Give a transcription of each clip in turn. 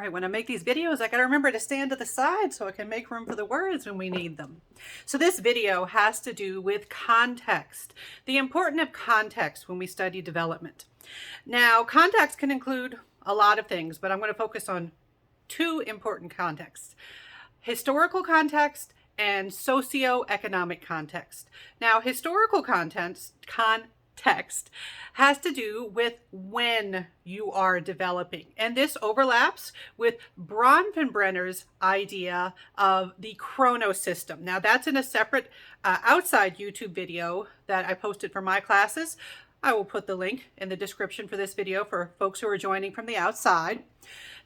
right, when I make these videos, I got to remember to stand to the side so I can make room for the words when we need them. So this video has to do with context, the importance of context when we study development. Now, context can include a lot of things, but I'm going to focus on two important contexts: historical context and socioeconomic context. Now, historical context has to do with when you are developing. And this overlaps with Bronfenbrenner's idea of the chrono system. Now, that's in a separate outside YouTube video that I posted for my classes. I will put the link in the description for this video for folks who are joining from the outside.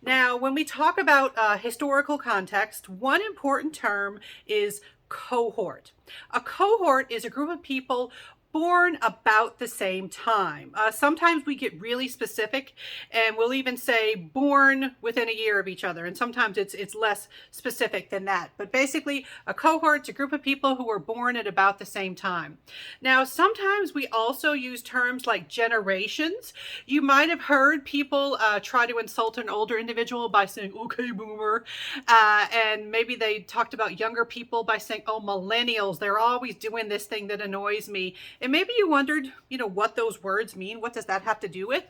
Now, when we talk about historical context, one important term is cohort. A cohort is a group of people born about the same time. Sometimes we get really specific and we'll even say born within a year of each other, and sometimes it's less specific than that. But basically, a cohort's a group of people who were born at about the same time. Now, sometimes we also use terms like generations. You might have heard people try to insult an older individual by saying, "Okay, boomer," and maybe they talked about younger people by saying, "Oh, millennials, they're always doing this thing that annoys me." And maybe you wondered, what those words mean. What does that have to do with?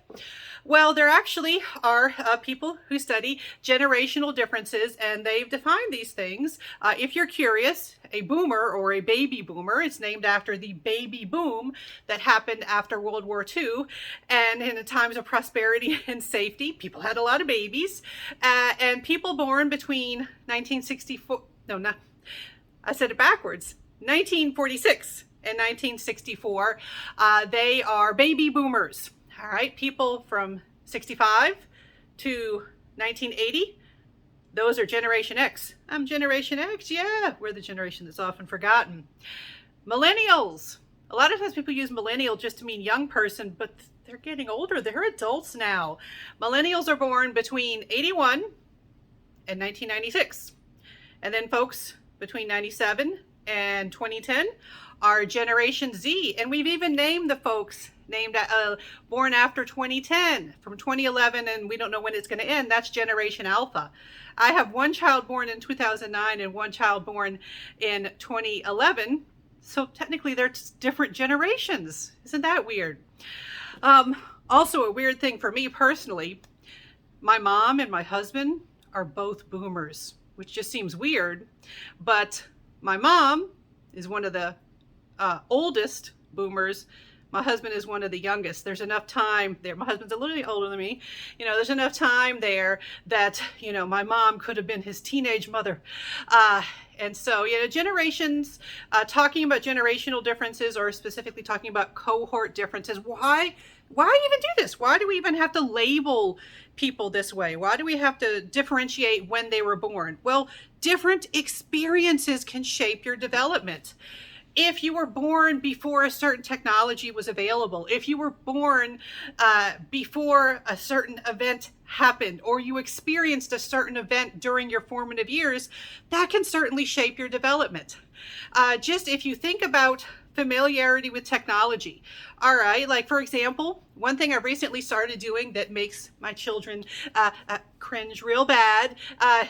Well, there actually are people who study generational differences, and they've defined these things. If you're curious, a boomer or a baby boomer is named after the baby boom that happened after World War II. And in the times of prosperity and safety, people had a lot of babies. And people born between 1964, no, not, I said it backwards, 1946 and 1964, they are baby boomers. All right, people from 65 to 1980, those are Generation X. I'm Generation X, yeah, we're the generation that's often forgotten. Millennials, a lot of times people use millennial just to mean young person, but they're getting older, they're adults now. Millennials are born between 81 and 1996. And then folks between 97 and 2010 are Generation Z, and we've even named the folks born after 2010 from 2011, and we don't know when it's going to end. That's Generation Alpha. I have one child born in 2009 and one child born in 2011, so technically they're different generations. Isn't that weird? Also, a weird thing for me personally, my mom and my husband are both boomers, which just seems weird, but my mom is one of the oldest boomers. My husband is one of the youngest. There's enough time there. My husband's a little bit older than me. There's enough time there that, my mom could have been his teenage mother. And so, generations, talking about generational differences, or specifically talking about cohort differences. Why even do this? Why do we even have to label people this way? Why do we have to differentiate when they were born? Well, different experiences can shape your development. If you were born before a certain technology was available, if you were born before a certain event happened, or you experienced a certain event during your formative years, that can certainly shape your development. Just if you think about familiarity with technology. All right, like for example, one thing I've recently started doing that makes my children cringe real bad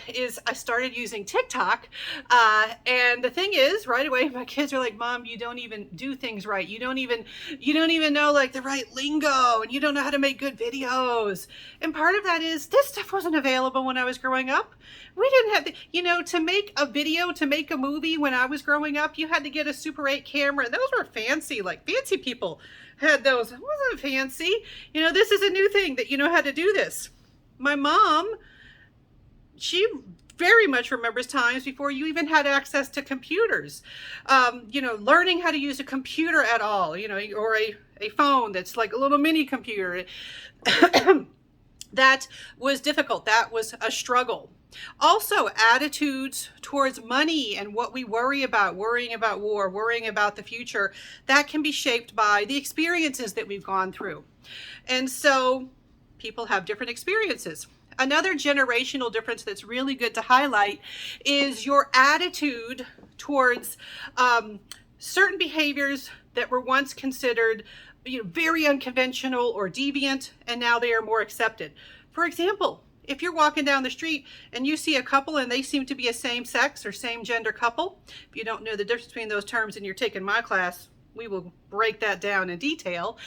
is I started using TikTok. And the thing is, right away, my kids are like, "Mom, you don't even do things right. You don't even know like the right lingo, and you don't know how to make good videos." And part of that is this stuff wasn't available when I was growing up. We didn't have to make a video, to make a movie when I was growing up, you had to get a Super 8 camera. Those were fancy, like fancy people had those. It wasn't fancy. This is a new thing that you know how to do this. My mom, she very much remembers times before you even had access to computers. Learning how to use a computer at all, or a phone that's like a little mini computer. That was difficult. That was a struggle. Also, attitudes towards money and what we worrying about war, worrying about the future, that can be shaped by the experiences that we've gone through. And so people have different experiences. Another generational difference that's really good to highlight is your attitude towards certain behaviors that were once considered very unconventional or deviant, and now they are more accepted. For example, if you're walking down the street and you see a couple and they seem to be a same sex or same gender couple, if you don't know the difference between those terms and you're taking my class, we will break that down in detail.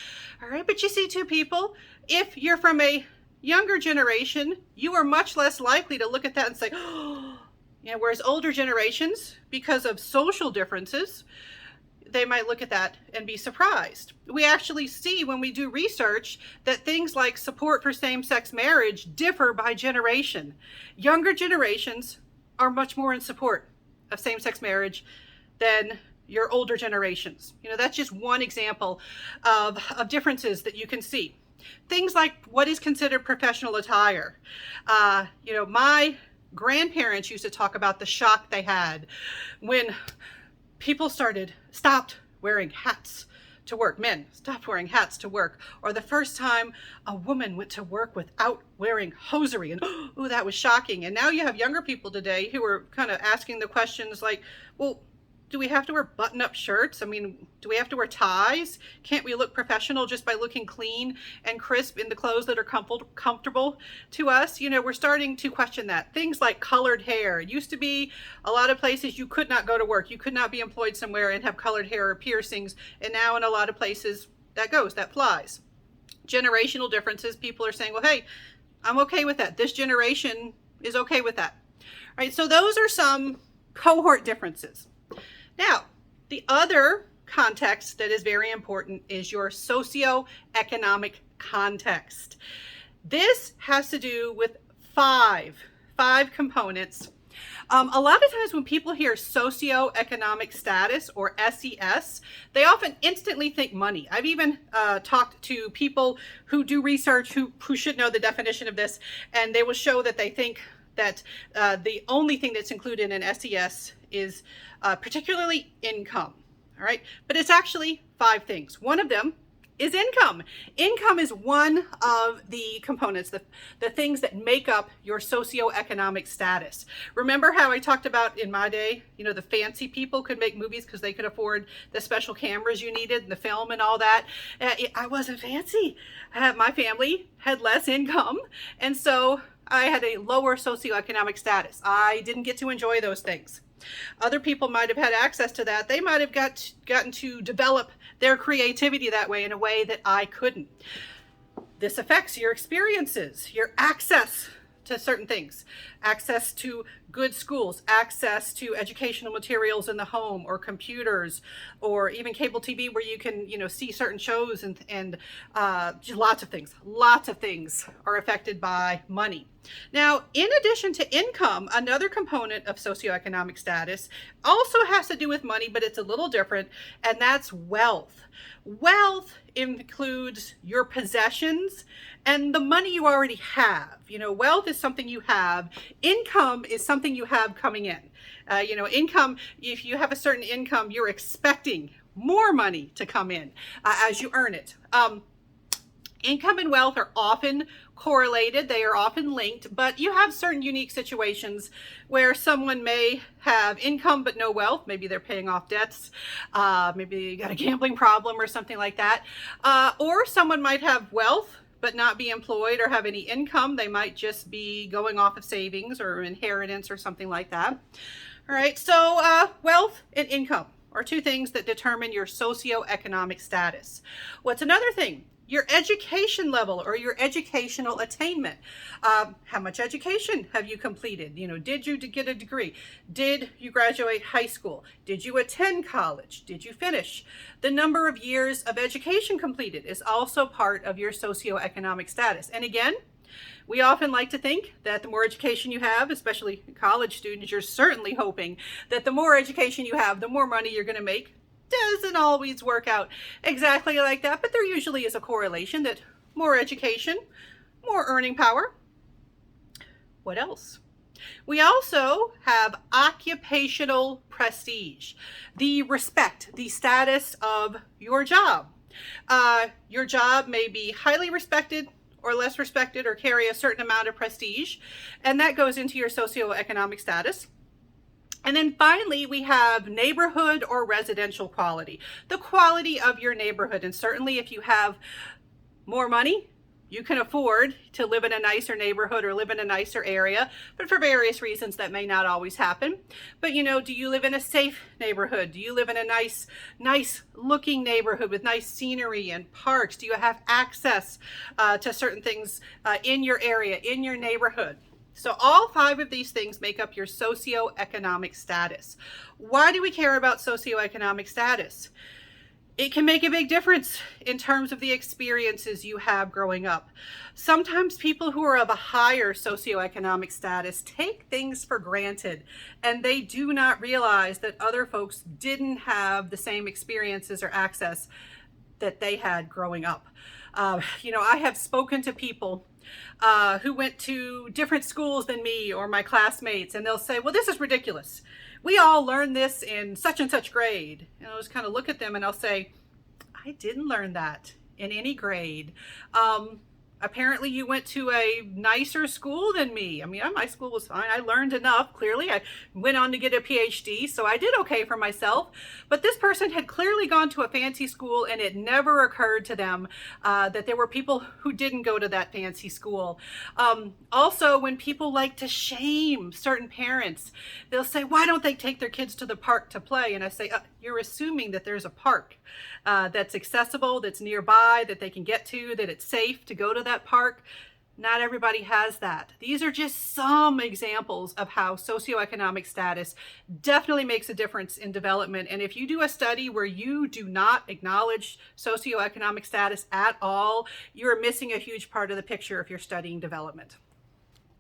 All right, but you see two people. If you're from a younger generation, you are much less likely to look at that and say, oh, whereas older generations, because of social differences, they might look at that and be surprised. We actually see when we do research that things like support for same-sex marriage differ by generation. Younger generations are much more in support of same-sex marriage than your older generations. That's just one example of differences that you can see. Things like what is considered professional attire. My grandparents used to talk about the shock they had when people stopped wearing hats to work. Men stopped wearing hats to work. Or the first time a woman went to work without wearing hosiery. And oh, that was shocking. And now you have younger people today who are kind of asking the questions like, well, do we have to wear button-up shirts? I mean, do we have to wear ties? Can't we look professional just by looking clean and crisp in the clothes that are comfortable to us? We're starting to question that. Things like colored hair. It used to be a lot of places you could not go to work. You could not be employed somewhere and have colored hair or piercings. And now in a lot of places that flies. Generational differences. People are saying, well, hey, I'm okay with that. This generation is okay with that. All right, so those are some cohort differences. Now, the other context that is very important is your socioeconomic context. This has to do with five components. A lot of times when people hear socioeconomic status or SES, they often instantly think money. I've even talked to people who do research who should know the definition of this, and they will show that they think that the only thing that's included in SES is particularly income. All right, but it's actually 5 things. One of them is income. Income is one of the components, the things that make up your socioeconomic status. Remember how I talked about in my day, the fancy people could make movies because they could afford the special cameras you needed, and the film and all that. I wasn't fancy. My family had less income, and so I had a lower socioeconomic status. I didn't get to enjoy those things. Other people might have had access to that. They might have gotten to develop their creativity that way in a way that I couldn't. This affects your experiences, your access to certain things, access to good schools, access to educational materials in the home, or computers, or even cable TV where you can, see certain shows and just lots of things are affected by money. Now, in addition to income, another component of socioeconomic status also has to do with money, but it's a little different, and that's wealth. Wealth includes your possessions and the money you already have. Wealth is something you have. Income is something you have coming in. Income, if you have a certain income, you're expecting more money to come in as you earn it. Income and wealth are often correlated. They are often linked, but you have certain unique situations where someone may have income but no wealth. Maybe they're paying off debts. Maybe they got a gambling problem or something like that. Or someone might have wealth but not be employed or have any income. They might just be going off of savings or inheritance or something like that. All right, so wealth and income are 2 things that determine your socioeconomic status. What's another thing? Your education level or your educational attainment. How much education have you completed? Did you get a degree? Did you graduate high school? Did you attend college? Did you finish? The number of years of education completed is also part of your socioeconomic status. And again, we often like to think that the more education you have, especially college students, you're certainly hoping that the more education you have, the more money you're going to make. Doesn't always work out exactly like that, but there usually is a correlation that more education, more earning power. What else? We also have occupational prestige, the respect, the status of your job. Your job may be highly respected or less respected or carry a certain amount of prestige, and that goes into your socioeconomic status. And then finally, we have neighborhood or residential quality, the quality of your neighborhood. And certainly if you have more money, You can afford to live in a nicer neighborhood or live in a nicer area, but for various reasons that may not always happen. But do you live in a safe neighborhood? Do you live in a nice looking neighborhood with nice scenery and parks? Do you have access to certain things in your area, in your neighborhood? So all 5 of these things make up your socioeconomic status. Why do we care about socioeconomic status? It can make a big difference in terms of the experiences you have growing up. Sometimes people who are of a higher socioeconomic status take things for granted, and they do not realize that other folks didn't have the same experiences or access that they had growing up. I have spoken to people who went to different schools than me or my classmates, and they'll say, well, this is ridiculous. We all learned this in such and such grade. And I'll just kind of look at them and I'll say, I didn't learn that in any grade. Apparently you went to a nicer school than me. I mean, my school was fine. I learned enough, clearly. I went on to get a PhD, so I did okay for myself. But this person had clearly gone to a fancy school, and it never occurred to them that there were people who didn't go to that fancy school. Also, when people like to shame certain parents, they'll say, why don't they take their kids to the park to play? And I say, you're assuming that there's a park that's accessible, that's nearby, that they can get to, that it's safe to go to that park. Not everybody has that. These are just some examples of how socioeconomic status definitely makes a difference in development. And if you do a study where you do not acknowledge socioeconomic status at all, you're missing a huge part of the picture if you're studying development.